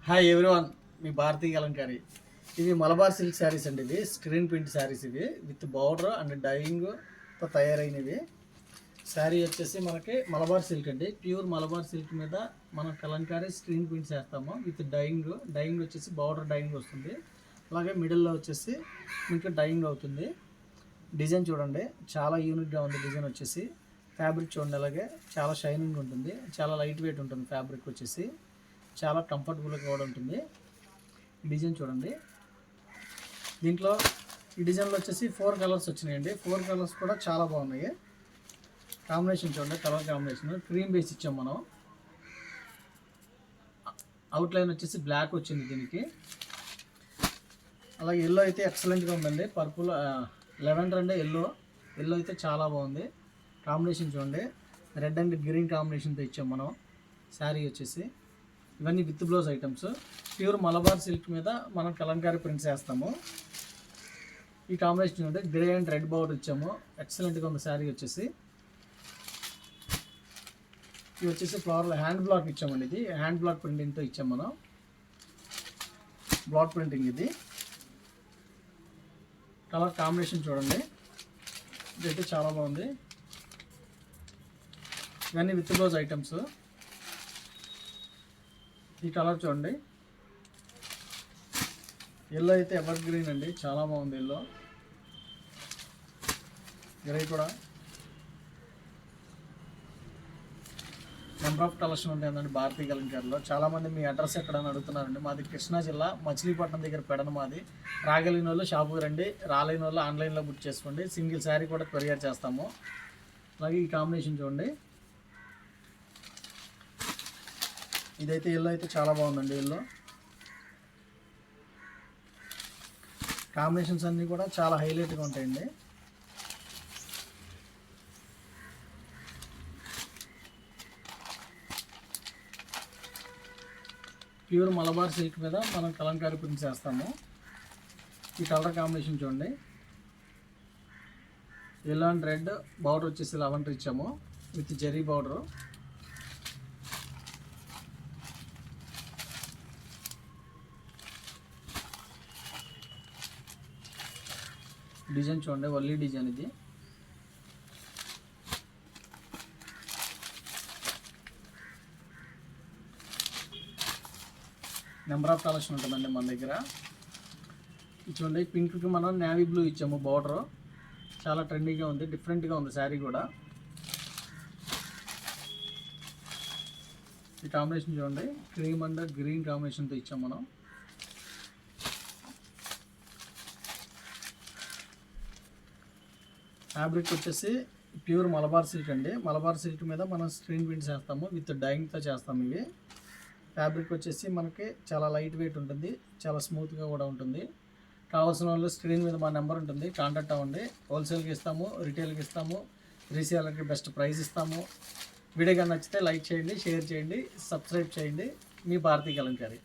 Hi everyone, మీ భారతీయ అలంకారి. ఇవి Malabar silk saris అండి. ఇవి స్క్రీన్ ప్రింట్ శారీస్, ఇవి విత్ బార్డర్ అండ్ డైయింగ్తో తయారైనవి. శారీ వచ్చేసి మనకి మలబార్ సిల్క్ అండి, ప్యూర్ మలబార్ సిల్క్ మీద మనం కలంకారీ స్క్రీన్ ప్రింట్ చేస్తాము విత్ డైయింగ్ వచ్చేసి బార్డర్ డైయింగ్ వస్తుంది. అలాగే మిడిల్లో వచ్చేసి మీకు డైయింగ్ అవుతుంది. డిజైన్ చూడండి, చాలా యూనిక్గా ఉంది. డిజైన్ వచ్చేసి ఫ్యాబ్రిక్ చూడండి, అలాగే చాలా షైనింగ్ ఉంటుంది, చాలా లైట్ వెయిట్ ఉంటుంది. ఫ్యాబ్రిక్ వచ్చేసి చాలా కంఫర్టబుల్గా కూడా ఉంటుంది. ఈ డిజైన్ చూడండి, దీంట్లో ఈ డిజైన్లో వచ్చేసి 4 కలర్స్ వచ్చినాయండి. 4 కలర్స్ కూడా చాలా బాగున్నాయి. కాంబినేషన్ చూడండి, కలర్ కాంబినేషన్ క్రీమ్ బేస్ ఇచ్చాం మనం. అవుట్లైన్ వచ్చేసి బ్లాక్ వచ్చింది దీనికి. అలాగే ఎల్లో అయితే ఎక్సలెంట్గా ఉందండి. పర్పుల్ లెవెండర్ అండి, ఎల్లో అయితే చాలా బాగుంది. కాంబినేషన్ చూడండి, రెడ్ అండ్ గ్రీన్ కాంబినేషన్తో ఇచ్చాం మనం. శారీ వచ్చేసి ఇవన్నీ with blouse items. Pure Malabar silk మీద మనం కలంకారీ ప్రింట్స్ వేస్తాము. ఈ కాంబినేషన్ చూడండి, గ్రే అండ్ రెడ్ బార్డర్ ఇచ్చాము. ఎక్సలెంట్గా ఉంది శారీ వచ్చేసి. ఇది వచ్చేసి ఫ్లవర్ హ్యాండ్ బ్లాక్ ఇచ్చామండి. ఇది హ్యాండ్ బ్లాక్ ప్రింటింగ్తో ఇచ్చాం మనం. బ్లాక్ ప్రింటింగ్ ఇది. కలర్ కాంబినేషన్ చూడండి, ఇదైతే చాలా బాగుంది. ఇవన్నీ విత్ బ్లౌజ్ ఐటమ్స్. ఈ కలర్ చూడండి, ఎల్లో అయితే ఎవర్ గ్రీన్ అండి, చాలా బాగుంది. ఎల్లో గ్రే కూడా నెంబర్ ఆఫ్ కలెక్షన్ ఉంటాయండి భారతీయ కలంకారీలో. చాలామంది మీ అడ్రస్ ఎక్కడని అడుగుతున్నారండి. మాది కృష్ణా జిల్లా మచిలీపట్నం దగ్గర పెడన మాది. రాగలిగిన వాళ్ళు షాపుకి రండి, రాలేని వాళ్ళు ఆన్లైన్లో బుక్ చేసుకోండి. సింగిల్ శారీ కూడా కొరియర్ చేస్తాము. అలాగే ఈ కాంబినేషన్ చూడండి, ఇదైతే ఎల్లో అయితే చాలా బాగుందండి. ఎల్లో కాంబినేషన్స్ అన్నీ కూడా చాలా హైలైట్గా ఉంటాయండి. ప్యూర్ మలబార్ సిల్క్ మీద మనం కలంకారీ ప్రింట్స్ వేస్తాము. ఈ కలర్ కాంబినేషన్ చూడండి, ఎల్లో అండ్ రెడ్ బార్డర్ వచ్చేసి లెవెండర్ ఇచ్చాము విత్ జెరీ బార్డర్. డిజైన్ చూడండి, వల్లీ డిజైన్ ఇది. నెంబర్ ఆఫ్ కలెక్షన్ ఉంటుందండి మన దగ్గర. చూడండి, పింక్కి మనం నేవీ బ్లూ ఇచ్చాము బార్డర్. చాలా ట్రెండీగా ఉంది, డిఫరెంట్గా ఉంది శారీ కూడా. ఈ కాంబినేషన్ చూడండి, క్రీమ్ అండ్ గ్రీన్ కాంబినేషన్తో ఇచ్చాము మనం. ఫ్యాబ్రిక్ వచ్చేసి ప్యూర్ మలబార్ సిల్క్ అండి. మలబార్ సిల్క్ మీద మనం స్క్రీన్ ప్రింట్స్ చేస్తాము విత్ డైయింగ్తో చేస్తాము. ఇవి ఫ్యాబ్రిక్ వచ్చేసి మనకి చాలా లైట్ వెయిట్ ఉంటుంది, చాలా స్మూత్గా కూడా ఉంటుంది. కావాల్సిన వాళ్ళు స్క్రీన్ మీద మా నెంబర్ ఉంటుంది, కాంటాక్ట్ అవ్వండి. హోల్సేల్కి ఇస్తాము, రిటైల్కి ఇస్తాము, రీసేలర్కి బెస్ట్ ప్రైస్ ఇస్తాము. వీడియో కానీ నచ్చితే లైక్ చేయండి, షేర్ చేయండి, సబ్స్క్రైబ్ చేయండి. మీ భారతీయ కలంకారీ.